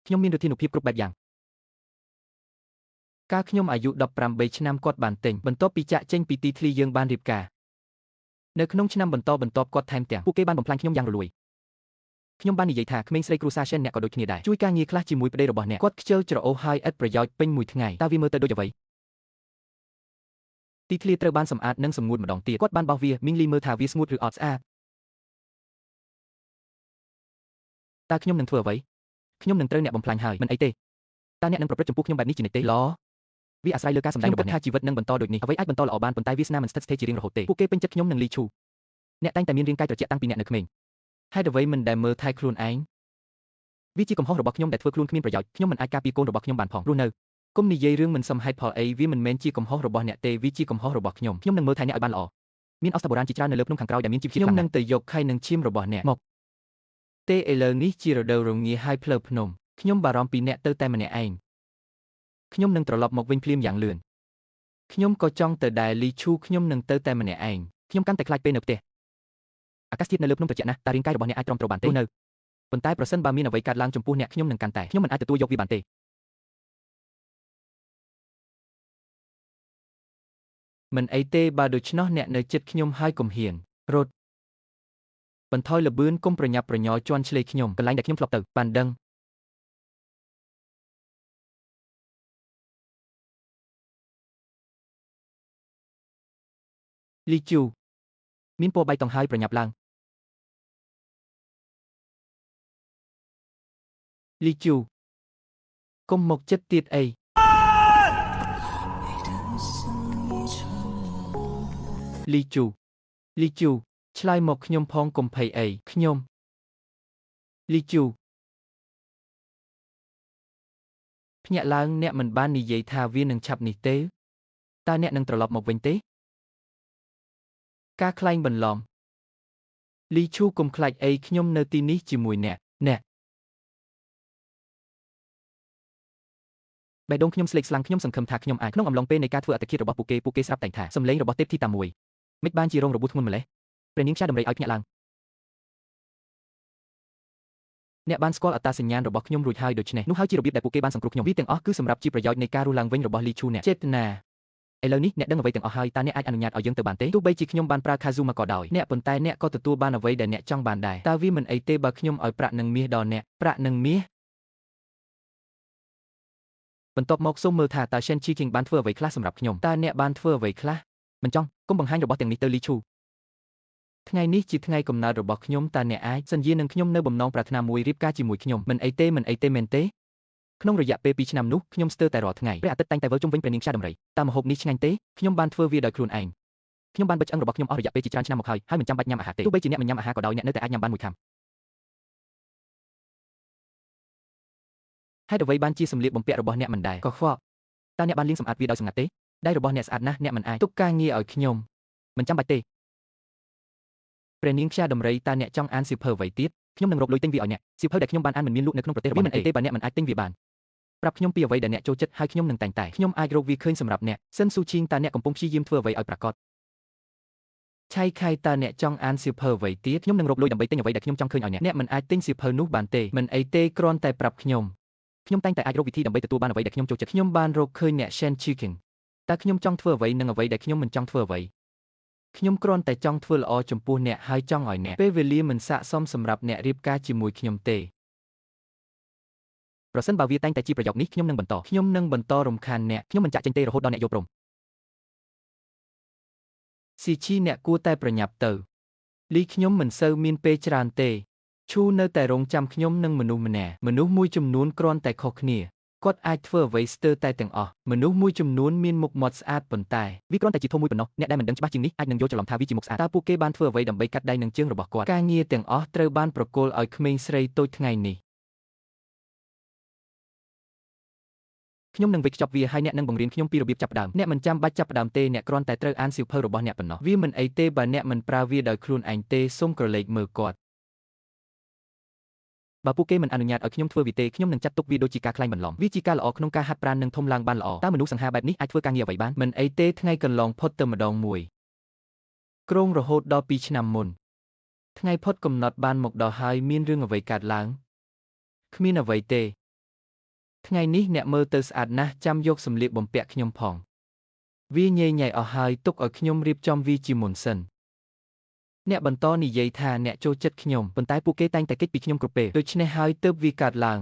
ខ្ញុំមានឫទ្ធានុភាពគ្រប់បែបយ៉ាងកាលខ្ញុំអាយុ18ឆ្នាំគាត់បានទិញបន្ទាប់ពីចាក់ចេញពីទីធ្លីយើងបានរៀបការនៅក្នុងឆ្នាំបន្តបន្ទាប់គាត់ថែមទាំងពួកគេបានបំផ្លាញខ្ញុំយ៉ាងរលួយខ្ញុំបាននិយាយថាក្មេងស្រីគ្រូសាសែនអ្នកក៏ដូចគ្នាដែរជួយការងារខ្លះជាមួយប្តីរបស់អ្នកគាត់ខ្ជិលច្រអូសហើយឥតប្រយោជន៍ពេញមួយថ្ងៃតើវាមើលទៅដូចអ្វីទីធ្លាត្រូវបានសម្អាតនិងសម្ងួតម្ដងទៀតគាត់បានបោះវាមីងលីមើលថាវាស្ងួតឬអត់ស្អាតតើខ្ញុំនឹងធ្វើអ្វីខ្ញុំនឹងត្រូវអ្នកបំផ្លាញហើយមិនអីទេតើអ្នកនឹងប្រព្រឹត្តចំពោះខ្ញុំបែបនេះជានិច្ចទេឡវាអាស្រ័យលើការសម្ដែងរបស់អ្នកថាជីវិតនឹងបន្តដូចនេះអ្វីអាចបន្តល្អបានប៉ុន្តែវាសនាមិនស្ថិតស្ថេរជារៀងរហូតទេពួកគេពេញចិត្តខ្ញុំនិងលីឈូអ្នកតែងតែមានរាងកាយត្រជាក់តាំងពីអ្នកនៅក្មេងហេតុអ្វីមិនដែលមើលថែខ្លួនឯងវាជាកំហុសរបស់ខ្ញុំដែលធ្វើខ្លួនគ្មានប្រយោជន៍ខ្ញុំមិនអាចការពារកូនរបស់ខ្ញុំបានផងរស់នៅគុំនិយាយរឿងមិនសមហេតុផលអីវាមិនមែនជាកំហុសរបស់អ្នកទេវាជាកំហុសរបស់ខ្ញុំនឹងមើលថែអ្នកឲ្យបានល្អមានអស្ចារ្យបុរាណជាច្រើននៅលើភ្នំខាងក្រោយដែលមានជីវជាតិខ្ញុំនឹងទៅយកខៃនិងឈាមរបស់អ្នកមកទេឥឡូវនេះជារដូវរងាហើយផ្លូវភ្នំខ្ញុំបារម្ភពីអ្នកទៅតែម្នាក់ឯងខ្ញុំនឹងត្រឡប់មកវិញភ្លាមយ៉ាងលឿនខ្ញុំក៏ចង់ទៅដែរលីឈូខ្ញុំនឹងទៅតែម្នាក់ឯងខ្ញុំកាន់តែខ្លាចពេលនៅផ្ទះអាកាសធាតុនៅលើភ្នំត្រជាក់ណាស់តើរាងកាយរបស់អ្នកអាចទ្រាំទ្របានទេនៅប៉ុន្តែប្រសិនបើមានអ្វីកើតឡើងចំពោះអ្នកខ្ញុំនឹងកាន់តែខ្ញុំមិនអាចទទួលយកវាបានទេមិនអីទេបើដូច្នោះអ្នកនៅចិត្តខ្ញុំហើយកុំហ៊ានរត់បន្ថយល្បឿនកុំប្រញាប់ប្រញ័រជន់ឆ្លេខ្ញុំកន្លែងដែលខ្ញុំធ្លាប់ទៅបានដឹងលីជូមានពណ៌បៃតងហើយប្រញាប់ឡើងលីជូកុំមកចិត្តទៀតអីលីជូឆ្លើយមកខ្ញុំផងកុំភ័យអីខ្ញុំលីជូភ្ញាក់ឡើងអ្នកមិនបាននិយាយថាវានឹងឆាប់នេះទេតើអ្នកនឹងត្រឡប់មកវិញទេការខ្លែងបន្លំលីឈូកុំខ្លាចអីខ្ញុំនៅទីនេះជាមួយអ្នកបេះដូងខ្ញុំស្លេកស្លាំងខ្ញុំសង្ឃឹមថាខ្ញុំអាចក្នុងអំឡុងពេលនៃការធ្វើអត្តឃាតរបស់ពួកគេស្រាប់តែងថាសំឡេងរបស់ទេពធីតាមួយមិនបានជារងរបួសធ្ងន់ម្ល៉េះព្រះនាងខ្យាដំរីឲ្យភ្ញាក់ឡើងអ្នកបានស្គាល់អត្តសញ្ញាណរបស់ខ្ញុំរួចហើយដូច្នេះនោះហើយជារបៀបដែលពួកគេបានសង្គ្រោះខ្ញុំវាទាំងអស់គឺសម្រាប់ជាប្រយោជន៍នៃការរស់ឡើងវិញរបស់លីឈូអ្នកចេតនាឥឡូវនេះអ្នកដឹងអ្វីទាំងអស់ហើយតើអ្នកអាចអនុញ្ញាតឲ្យយើងទៅបានទេទោះបីជាខ្ញុំបានប្រើខាស៊ូមកក៏ដោយអ្នកប៉ុន្តែអ្នកក៏ទទួលបានអ្វីដែលអ្នកចង់បានដែរតើវាមិនអីទេបើខ្ញុំឲ្យប្រាក់និងមាសដល់អ្នកប្រាក់និងមាសបន្ទាប់មកសូមមើលថាតើ Shen Chi King បានធ្វើអ្វីខ្លះសម្រាប់ខ្ញុំតើអ្នកបានធ្វើអ្វីខ្លះមិនចង់កុំបង្ហាញរបស់ទាំងនេះទៅលីឈូថ្ងៃនេះជាថ្ងៃកំណើតរបស់ខ្ញុំតើអ្នកអាចសន្យានឹងខ្ញុំនៅបំណងប្រាថ្នាមួយរៀបការជាមួយខ្ញុំមិនអីទេមែនទេក្នុងរយៈពេល2ឆ្នាំនោះខ្ញុំស្ទើរតែរាល់ថ្ងៃព្រះអាទិត្យតែងតែវិលជុំវិញព្រះនាងខ្យាដំរីតើម្ហូបនេះឆ្ងាញ់ទេខ្ញុំបានធ្វើវាដោយខ្លួនឯងខ្ញុំបានបិទឆ្អឹងរបស់ខ្ញុំអស់រយៈពេលជាច្រើនឆ្នាំមកហើយមិនចាំបាច់ញ៉ាំអាហារទេទោះបីជាអ្នកមិនញ៉ាំអាហារក៏ដោយអ្នកនៅតែអាចញ៉ាំបានមួយខាំហេតុអ្វីបានជាសម្លៀកបំពាក់របស់អ្នកមិនដែរកខ្វក់តើអ្នកបានលាងសម្អាតវាដោយសម្ងាត់ទេដៃរបស់អ្នកស្អាតណាស់អ្នកមិនអាចទុកការងារឲ្យខ្ញុំមិនចាំបាច់ទេព្រះនាងខ្យាដំរីតើអ្នកចង់អានសៀវភៅអ្វីទៀតខ្ញុំនឹងរកលុយទិញវាឲ្យអ្នកសៀវភៅដែលខ្ញុំបានអានមិនមានលក់នៅក្នុងប្រទេសរបស់អ្នកទេបើអ្នកមិនអាចទិញវាបានប្រាប់ខ្ញុំពីអ្វីដែលអ្នកចូលចិត្តហើយខ្ញុំនឹងតែងតែខ្ញុំអាចរកវាឃើញសម្រាប់អ្នកសិនស៊ូឈីងតើអ្នកកំពុងព្យាយាមធ្វើអ្វីឲ្យប្រាកដឆៃខៃតើអ្នកចង់អានសៀវភៅអ្វីទៀតខ្ញុំនឹងរកលុយដើម្បីទិញអ្វីដែលខ្ញុំចង់ឃើញឲ្យអ្នកមិនអាចទិញសៀវភៅនោះបានទេមិនអីទេគ្រាន់តែប្រាប់ខ្ញុំតែងតែអាចរកវិធីដើម្បីទទួលបានអ្វីដែលខ្ញុំចូលចិត្តខ្ញុំបានរកឃើញអ្នក Shen Chicken តើខ្ញុំចង់ធ្វើអ្វីនិងអ្វីដែលខ្ញុំមិនចង់ធ្វើអ្វីខ្ញុំគ្រាន់តែចង់ធ្វើល្អចំពោះអ្នកហើយចង់ឲ្យអ្នកពេលវេលាមិនស័ក្តិសមសម្រាប់អ្នករៀបការជាមួយខ្ញុំទេប្រសិនបើវាតែងតែជាប្រយោគនេះខ្ញុំនឹងបន្តរំខានអ្នកខ្ញុំមិនចាក់ចេញទេរហូតដល់អ្នកយល់ព្រមស៊ីឈីអ្នកគួរតែប្រញាប់ទៅលីខ្ញុំមិនសូវមានពេលច្រើនទេឈូនៅតែរងចាំខ្ញុំនឹងមនុស្សម្នាក់មនុស្សមួយចំនួនគ្រាន់តែខុសគ្នាគាត់អាចធ្វើអ្វីស្ទើរតែទាំងអស់មនុស្សមួយចំនួនមានមុខមាត់ស្អាតប៉ុន្តែវាគ្រាន់តែជាធំមួយប៉ុណ្ណោះអ្នកដែលមិនដឹងច្បាស់ជាងនេះអាចនឹងយល់ច្រឡំថាវាជាមុខស្អាតតើពួកគេបានធ្វើអ្វីដើម្បីកាត់ដៃនិងជើងរបស់គាត់ការងារទាំងអស់ត្រូវបានប្រគល់ឲ្យក្មេងស្រីតូចថ្ងៃនេះខ្ញុំនឹងវេចខ្ចប់វាហើយអ្នកនឹងបង្រៀនខ្ញុំពីរបៀបចាប់ផ្ដើមអ្នកមិនចាំបាច់ចាប់ផ្ដើមទេអ្នកគ្រាន់តែត្រូវអានសៀវភៅរបស់អ្នកប៉ុណ្ណោះវាមិនអីទេបើអ្នកមិនប្រើវាដោយខ្លួនឯងទេសូមក្រឡេកមើលគាត់បើពួកគេមិនអនុញ្ញាតឲ្យខ្ញុំធ្វើវាទេខ្ញុំនឹងចាត់ទុកវាដូចជាការក្លែងបន្លំវាជាការល្អក្នុងការហាត់ប្រាណនិងធំឡើងបានល្អតើមនុស្សសង្ហាបែបនេះអាចធ្វើការងារអ្វីបានមិនអីទេថ្ងៃកន្លងផុតទៅម្ដងមួយគ្រោងរហូតដល់2ឆ្នាំមុនថ្ងៃផុតកំណត់បានមកដល់ហើយមានរឿងអ្វីកើតឡើងគ្មានអ្វីទេ ថ្ងៃនេះអ្នកមើលទៅស្អាតណាស់ចាំយកសម្លៀកបំពាក់ខ្ញុំផងវាញ៉េញ៉ៃអស់ហើយទុកឲ្យខ្ញុំរៀបចំវាជាមុនសិនអ្នកបន្តនិយាយថាអ្នកចូលចិត្តខ្ញុំប៉ុន្តែពួកគេតែងតែគេចពីខ្ញុំគ្រប់ពេលដូច្នេះហើយទើបវាកើតឡើង